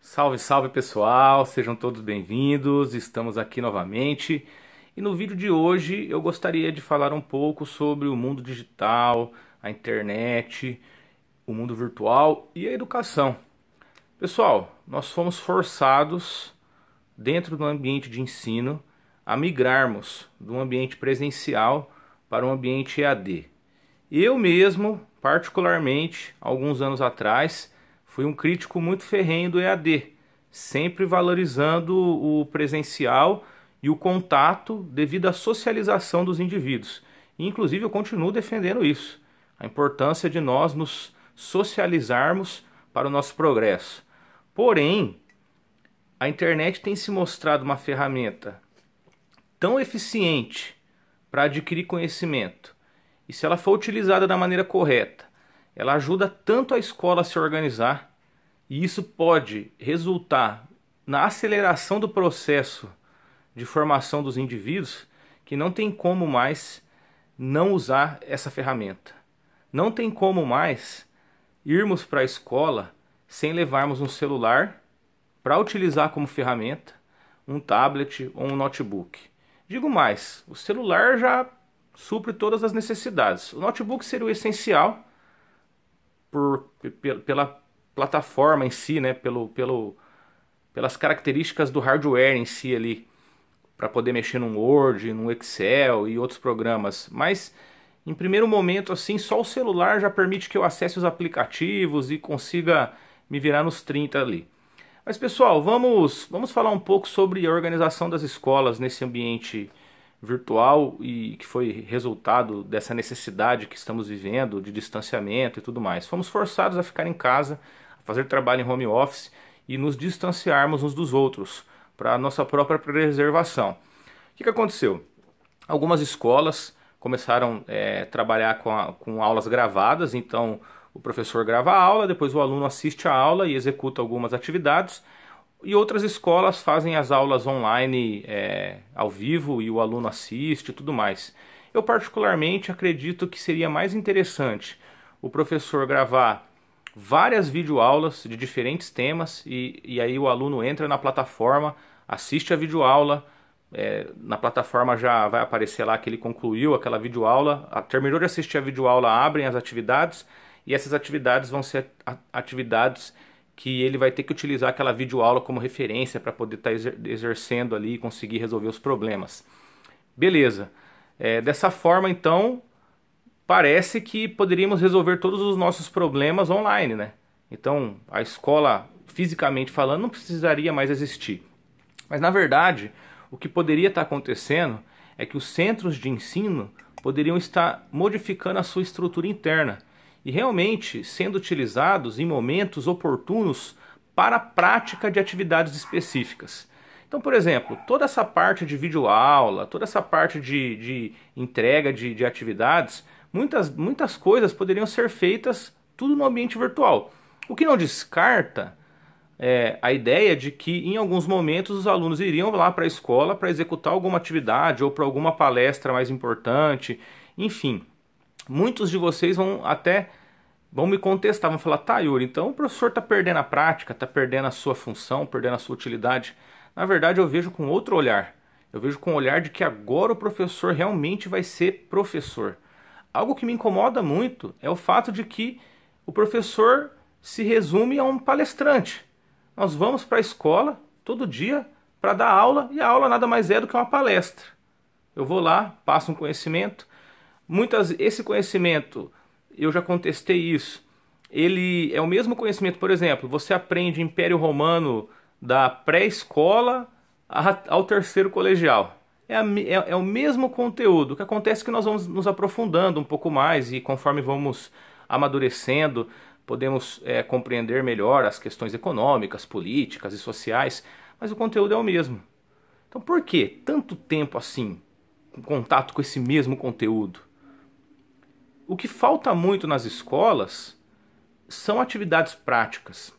Salve, salve pessoal, sejam todos bem-vindos, estamos aqui novamente e no vídeo de hoje eu gostaria de falar um pouco sobre o mundo digital, a internet, o mundo virtual e a educação. Pessoal, nós fomos forçados dentro do ambiente de ensino a migrarmos do ambiente presencial para um ambiente EAD. Eu mesmo, particularmente, alguns anos atrás, fui um crítico muito ferrenho do EAD, sempre valorizando o presencial e o contato devido à socialização dos indivíduos. E, inclusive, eu continuo defendendo isso, a importância de nós nos socializarmos para o nosso progresso. Porém, a internet tem se mostrado uma ferramenta tão eficiente para adquirir conhecimento, e se ela for utilizada da maneira correta, ela ajuda tanto a escola a se organizar, e isso pode resultar na aceleração do processo de formação dos indivíduos, que não tem como mais não usar essa ferramenta. Não tem como mais irmos para a escola sem levarmos um celular para utilizar como ferramenta, um tablet ou um notebook. Digo mais, o celular já supre todas as necessidades. O notebook seria o essencial pela plataforma em si, né? Pelas características do hardware em si ali, para poder mexer no Word, no Excel e outros programas. Mas em primeiro momento, assim, só o celular já permite que eu acesse os aplicativos e consiga me virar nos 30 ali. Mas pessoal, vamos falar um pouco sobre a organização das escolas nesse ambiente virtual e que foi resultado dessa necessidade que estamos vivendo de distanciamento e tudo mais. Fomos forçados a ficar em casa, a fazer trabalho em home office e nos distanciarmos uns dos outros para a nossa própria preservação. O que aconteceu? Algumas escolas começaram a trabalhar com aulas gravadas, então o professor grava a aula, depois o aluno assiste a aula e executa algumas atividades. E outras escolas fazem as aulas online ao vivo e o aluno assiste e tudo mais. Eu particularmente acredito que seria mais interessante o professor gravar várias videoaulas de diferentes temas e aí o aluno entra na plataforma, assiste a videoaula, na plataforma já vai aparecer lá que ele concluiu aquela videoaula, terminou de assistir a videoaula, abrem as atividades e essas atividades vão ser atividades que ele vai ter que utilizar aquela videoaula como referência para poder estar exercendo ali e conseguir resolver os problemas. Beleza. Dessa forma, então, parece que poderíamos resolver todos os nossos problemas online, né? Então, a escola, fisicamente falando, não precisaria mais existir. Mas, na verdade, o que poderia estar acontecendo é que os centros de ensino poderiam estar modificando a sua estrutura interna e realmente sendo utilizados em momentos oportunos para a prática de atividades específicas. Então, por exemplo, toda essa parte de videoaula, toda essa parte de entrega de atividades, muitas coisas poderiam ser feitas tudo no ambiente virtual. O que não descarta a ideia de que em alguns momentos os alunos iriam lá para a escola para executar alguma atividade ou para alguma palestra mais importante, enfim. Muitos de vocês vão me contestar, vão falar, tá, Yuri, então o professor está perdendo a prática, está perdendo a sua função, perdendo a sua utilidade. Na verdade, eu vejo com outro olhar. Eu vejo com o olhar de que agora o professor realmente vai ser professor. Algo que me incomoda muito é o fato de que o professor se resume a um palestrante. Nós vamos para a escola todo dia para dar aula e a aula nada mais é do que uma palestra. Eu vou lá, passo um conhecimento. Esse conhecimento, eu já contestei isso, ele é o mesmo conhecimento, por exemplo, você aprende Império Romano da pré-escola ao terceiro colegial. É o mesmo conteúdo. O que acontece é que nós vamos nos aprofundando um pouco mais e conforme vamos amadurecendo, podemos compreender melhor as questões econômicas, políticas e sociais, mas o conteúdo é o mesmo. Então por que tanto tempo assim, em contato com esse mesmo conteúdo? O que falta muito nas escolas são atividades práticas.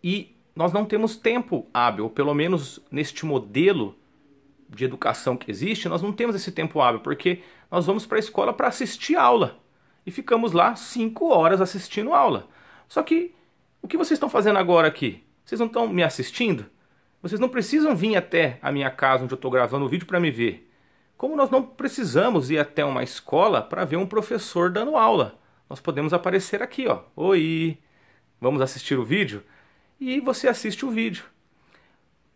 E nós não temos tempo hábil, ou pelo menos neste modelo de educação que existe, nós não temos esse tempo hábil, porque nós vamos para a escola para assistir aula. E ficamos lá 5 horas assistindo aula. Só que o que vocês estão fazendo agora aqui? Vocês não estão me assistindo? Vocês não precisam vir até a minha casa onde eu estou gravando o vídeo para me ver. Como nós não precisamos ir até uma escola para ver um professor dando aula. Nós podemos aparecer aqui, ó. Oi, vamos assistir o vídeo? E você assiste o vídeo.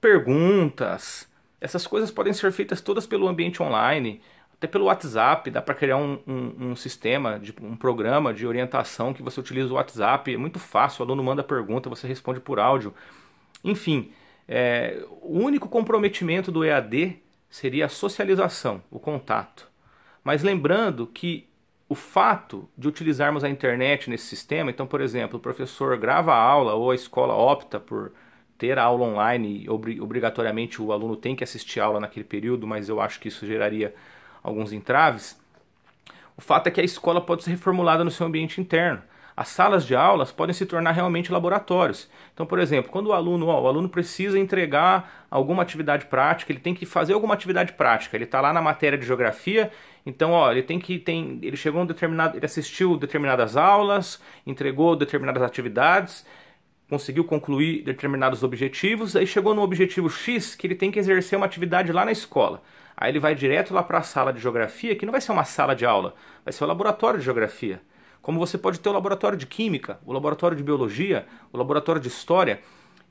Perguntas, essas coisas podem ser feitas todas pelo ambiente online, até pelo WhatsApp. Dá para criar um sistema, um programa de orientação que você utiliza o WhatsApp. É muito fácil, o aluno manda pergunta, você responde por áudio. Enfim, o único comprometimento do EAD seria a socialização, o contato. Mas lembrando que o fato de utilizarmos a internet nesse sistema, então, por exemplo, o professor grava a aula ou a escola opta por ter a aula online, obrigatoriamente o aluno tem que assistir a aula naquele período, mas eu acho que isso geraria alguns entraves. O fato é que a escola pode ser reformulada no seu ambiente interno. As salas de aulas podem se tornar realmente laboratórios. Então, por exemplo, quando o aluno precisa entregar alguma atividade prática, ele tem que fazer alguma atividade prática. Ele está lá na matéria de geografia, então ele chegou a ele assistiu determinadas aulas, entregou determinadas atividades, conseguiu concluir determinados objetivos, aí chegou no objetivo X que ele tem que exercer uma atividade lá na escola. Aí ele vai direto lá para a sala de geografia, que não vai ser uma sala de aula, vai ser o laboratório de geografia. Como você pode ter o laboratório de química, o laboratório de biologia, o laboratório de história,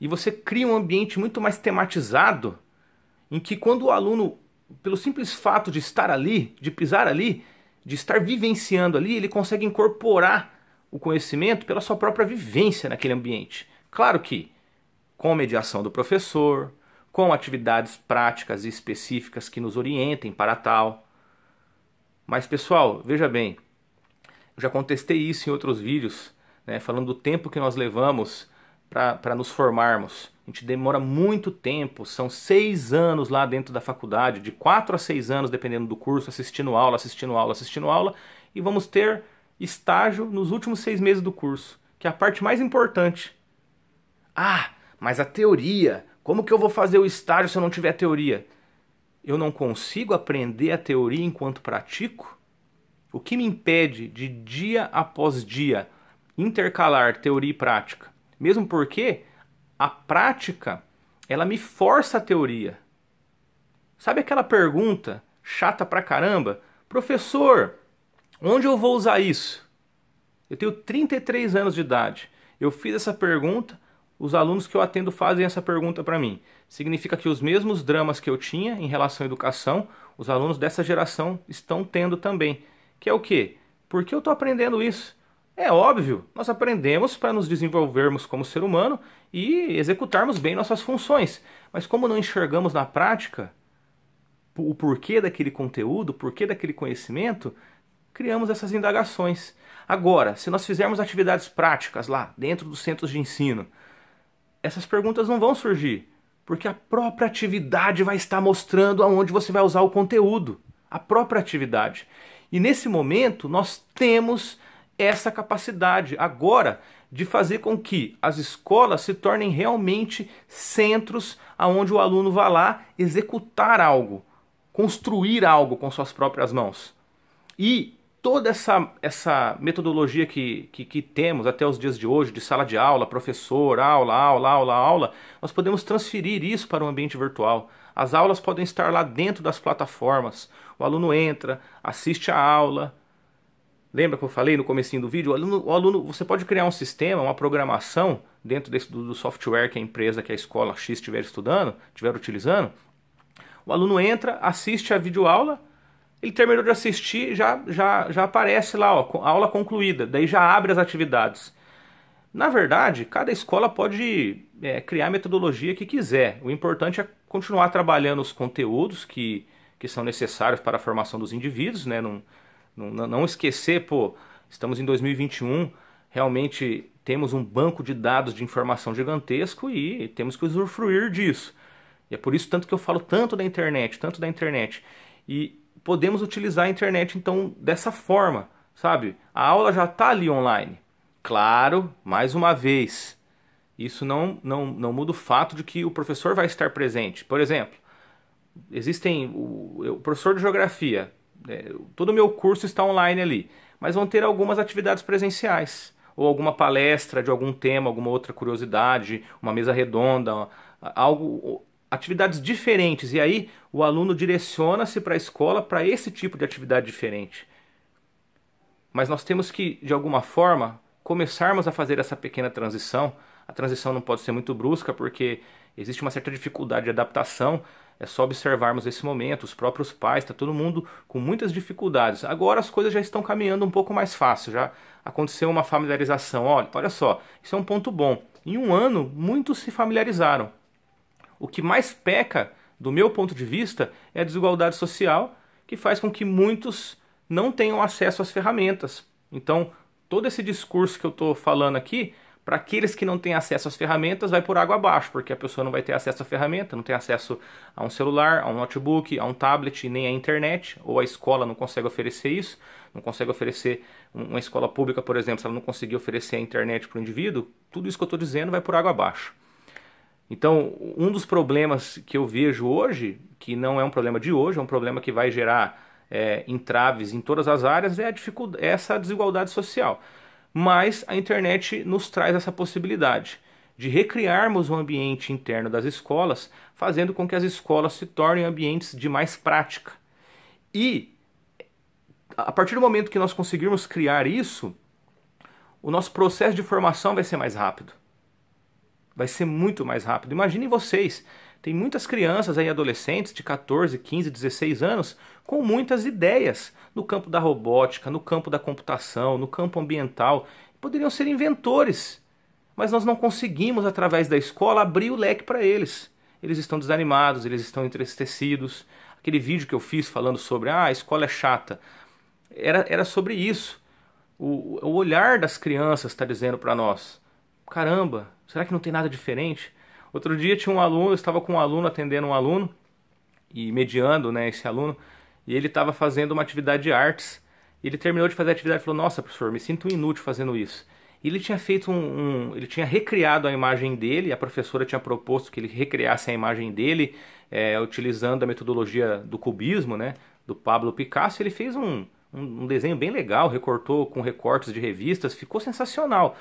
e você cria um ambiente muito mais tematizado, em que quando o aluno, pelo simples fato de estar ali, de pisar ali, de estar vivenciando ali, ele consegue incorporar o conhecimento pela sua própria vivência naquele ambiente. Claro que com mediação do professor, com atividades práticas e específicas que nos orientem para tal. Mas pessoal, veja bem, eu já contestei isso em outros vídeos, né, falando do tempo que nós levamos para nos formarmos. A gente demora muito tempo, são 6 anos lá dentro da faculdade, de 4 a 6 anos, dependendo do curso, assistindo aula, e vamos ter estágio nos últimos 6 meses do curso, que é a parte mais importante. Ah, mas a teoria, como que eu vou fazer o estágio se eu não tiver teoria? Eu não consigo aprender a teoria enquanto pratico? O que me impede de dia após dia intercalar teoria e prática? Mesmo porque a prática, ela me força a teoria. Sabe aquela pergunta chata pra caramba? Professor, onde eu vou usar isso? Eu tenho 33 anos de idade. Eu fiz essa pergunta, os alunos que eu atendo fazem essa pergunta para mim. Significa que os mesmos dramas que eu tinha em relação à educação, os alunos dessa geração estão tendo também. Que é o quê? Por que eu estou aprendendo isso? É óbvio, nós aprendemos para nos desenvolvermos como ser humano e executarmos bem nossas funções. Mas como não enxergamos na prática o porquê daquele conteúdo, o porquê daquele conhecimento, criamos essas indagações. Agora, se nós fizermos atividades práticas lá, dentro dos centros de ensino, essas perguntas não vão surgir, porque a própria atividade vai estar mostrando aonde você vai usar o conteúdo. A própria atividade. E nesse momento, nós temos essa capacidade agora de fazer com que as escolas se tornem realmente centros aonde o aluno vai lá executar algo, construir algo com suas próprias mãos. E toda essa metodologia que temos até os dias de hoje, de sala de aula, professor, aula, nós podemos transferir isso para o ambiente virtual. As aulas podem estar lá dentro das plataformas. O aluno entra, assiste a aula. Lembra que eu falei no comecinho do vídeo? O aluno, você pode criar um sistema, uma programação dentro do software que a empresa, que a escola X estiver utilizando. O aluno entra, assiste a videoaula, ele terminou de assistir, já aparece lá, ó, aula concluída, daí já abre as atividades. Na verdade, cada escola pode criar a metodologia que quiser. O importante é continuar trabalhando os conteúdos que são necessários para a formação dos indivíduos, né? Não esquecer, estamos em 2021, realmente temos um banco de dados de informação gigantesco e temos que usufruir disso. E é por isso tanto que eu falo tanto da internet. E podemos utilizar a internet, então, dessa forma, sabe? A aula já está ali online. Claro, mais uma vez, isso não muda o fato de que o professor vai estar presente. Por exemplo, existem o professor de geografia, todo o meu curso está online ali, mas vão ter algumas atividades presenciais, ou alguma palestra de algum tema, alguma outra curiosidade, uma mesa redonda, algo, atividades diferentes. E aí o aluno direciona-se para a escola para esse tipo de atividade diferente. Mas nós temos que, de alguma forma, começarmos a fazer essa pequena transição. A transição não pode ser muito brusca, porque existe uma certa dificuldade de adaptação. É só observarmos esse momento, os próprios pais, está todo mundo com muitas dificuldades. Agora as coisas já estão caminhando um pouco mais fácil, já aconteceu uma familiarização. Olha só, isso é um ponto bom. Em um ano, muitos se familiarizaram. O que mais peca, do meu ponto de vista, é a desigualdade social, que faz com que muitos não tenham acesso às ferramentas. Então, todo esse discurso que eu estou falando aqui, para aqueles que não têm acesso às ferramentas, vai por água abaixo, porque a pessoa não vai ter acesso à ferramenta, não tem acesso a um celular, a um notebook, a um tablet, nem à internet, ou a escola não consegue oferecer isso, não consegue oferecer uma escola pública, por exemplo, se ela não conseguir oferecer a internet para o indivíduo, tudo isso que eu estou dizendo vai por água abaixo. Então, um dos problemas que eu vejo hoje, que não é um problema de hoje, é um problema que vai gerar entraves em todas as áreas, é essa desigualdade social. Mas a internet nos traz essa possibilidade de recriarmos o ambiente interno das escolas, fazendo com que as escolas se tornem ambientes de mais prática. E, a partir do momento que nós conseguirmos criar isso, o nosso processo de formação vai ser mais rápido. Vai ser muito mais rápido. Imaginem vocês, tem muitas crianças aí, adolescentes de 14, 15, 16 anos, com muitas ideias no campo da robótica, no campo da computação, no campo ambiental. Poderiam ser inventores, mas nós não conseguimos, através da escola, abrir o leque para eles. Eles estão desanimados, eles estão entristecidos. Aquele vídeo que eu fiz falando sobre a escola é chata, era sobre isso. O olhar das crianças está dizendo para nós, caramba, será que não tem nada diferente? Outro dia tinha um aluno, eu estava com um aluno, atendendo um aluno, e mediando, né, esse aluno, e ele estava fazendo uma atividade de artes, e ele terminou de fazer a atividade e falou, nossa, professor, me sinto inútil fazendo isso. E ele tinha feito ele tinha recriado a imagem dele, a professora tinha proposto que ele recriasse a imagem dele, utilizando a metodologia do cubismo, né, do Pablo Picasso. Ele fez um desenho bem legal, recortou com recortes de revistas, ficou sensacional.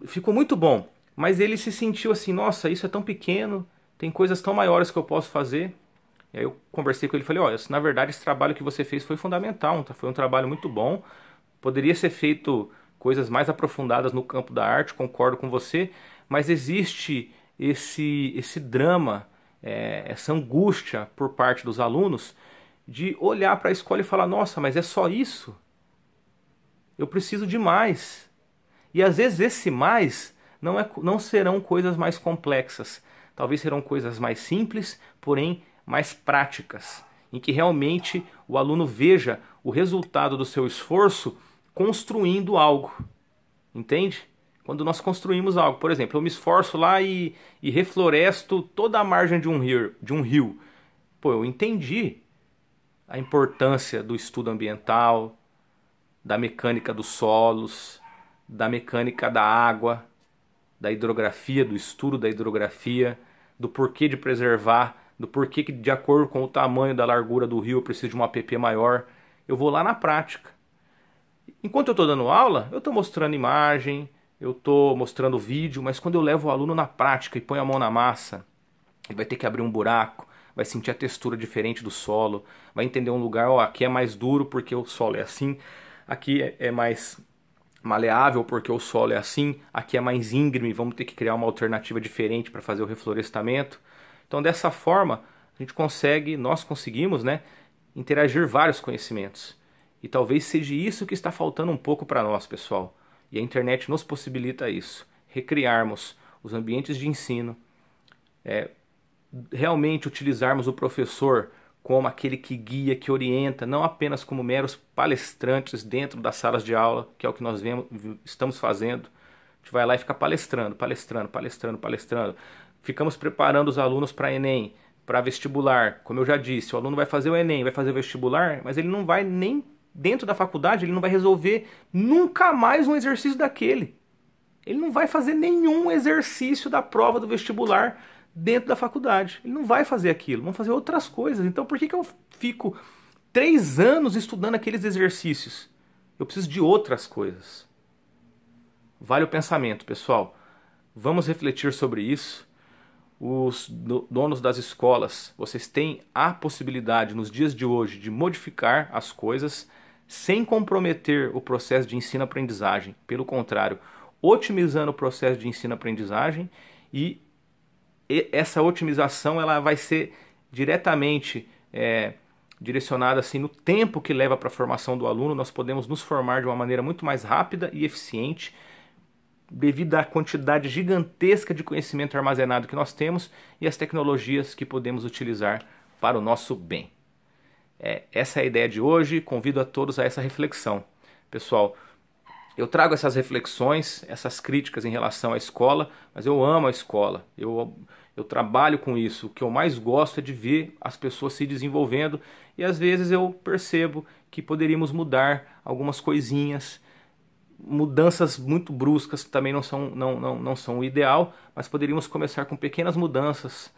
Ficou muito bom, mas ele se sentiu assim, nossa, isso é tão pequeno, tem coisas tão maiores que eu posso fazer. E aí eu conversei com ele e falei, olha, na verdade esse trabalho que você fez foi fundamental, foi um trabalho muito bom, poderia ser feito coisas mais aprofundadas no campo da arte, concordo com você, mas existe esse drama, essa angústia por parte dos alunos de olhar para a escola e falar, nossa, mas é só isso? Eu preciso de mais. E às vezes esse mais não serão coisas mais complexas, talvez serão coisas mais simples, porém mais práticas, em que realmente o aluno veja o resultado do seu esforço construindo algo, entende? Quando nós construímos algo, por exemplo, eu me esforço lá e refloresto toda a margem de um rio. Pô, eu entendi a importância do estudo ambiental, da mecânica dos solos, da mecânica da água, da hidrografia, do estudo da hidrografia, do porquê de preservar, do porquê que de acordo com o tamanho da largura do rio eu preciso de um app maior. Eu vou lá na prática. Enquanto eu estou dando aula, eu estou mostrando imagem, eu estou mostrando vídeo, mas quando eu levo o aluno na prática e ponho a mão na massa, ele vai ter que abrir um buraco, vai sentir a textura diferente do solo, vai entender um lugar, aqui é mais duro porque o solo é assim, aqui é mais maleável porque o solo é assim, aqui é mais íngreme, vamos ter que criar uma alternativa diferente para fazer o reflorestamento. Então dessa forma nós conseguimos, né, interagir vários conhecimentos. E talvez seja isso que está faltando um pouco para nós, pessoal. E a internet nos possibilita isso, recriarmos os ambientes de ensino, realmente utilizarmos o professor como aquele que guia, que orienta, não apenas como meros palestrantes dentro das salas de aula, que é o que nós estamos fazendo. A gente vai lá e fica palestrando. Ficamos preparando os alunos para Enem, para vestibular. Como eu já disse, o aluno vai fazer o Enem, vai fazer o vestibular, mas ele não vai nem dentro da faculdade, ele não vai resolver nunca mais um exercício daquele. Ele não vai fazer nenhum exercício da prova do vestibular dentro da faculdade. Ele não vai fazer aquilo, vão fazer outras coisas. Então por que eu fico 3 anos estudando aqueles exercícios? eu preciso de outras coisas. Vale o pensamento, pessoal. Vamos refletir sobre isso. Os donos das escolas, vocês têm a possibilidade nos dias de hoje de modificar as coisas sem comprometer o processo de ensino-aprendizagem. Pelo contrário, otimizando o processo de ensino-aprendizagem, e essa otimização ela vai ser diretamente direcionada assim, no tempo que leva para a formação do aluno. Nós podemos nos formar de uma maneira muito mais rápida e eficiente, devido à quantidade gigantesca de conhecimento armazenado que nós temos e as tecnologias que podemos utilizar para o nosso bem. Essa é a ideia de hoje, convido a todos a essa reflexão. Pessoal, eu trago essas reflexões, essas críticas em relação à escola, mas eu amo a escola, eu trabalho com isso. O que eu mais gosto é de ver as pessoas se desenvolvendo, e às vezes eu percebo que poderíamos mudar algumas coisinhas. Mudanças muito bruscas também não são o ideal, mas poderíamos começar com pequenas mudanças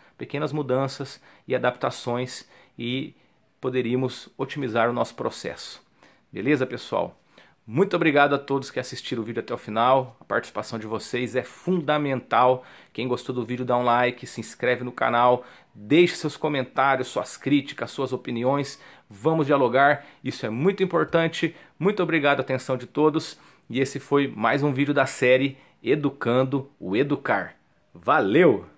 e adaptações, e poderíamos otimizar o nosso processo. Beleza, pessoal? Muito obrigado a todos que assistiram o vídeo até o final. A participação de vocês é fundamental. Quem gostou do vídeo, dá um like, se inscreve no canal, deixe seus comentários, suas críticas, suas opiniões. Vamos dialogar, isso é muito importante. Muito obrigado a atenção de todos. E esse foi mais um vídeo da série Educando o Educar. Valeu!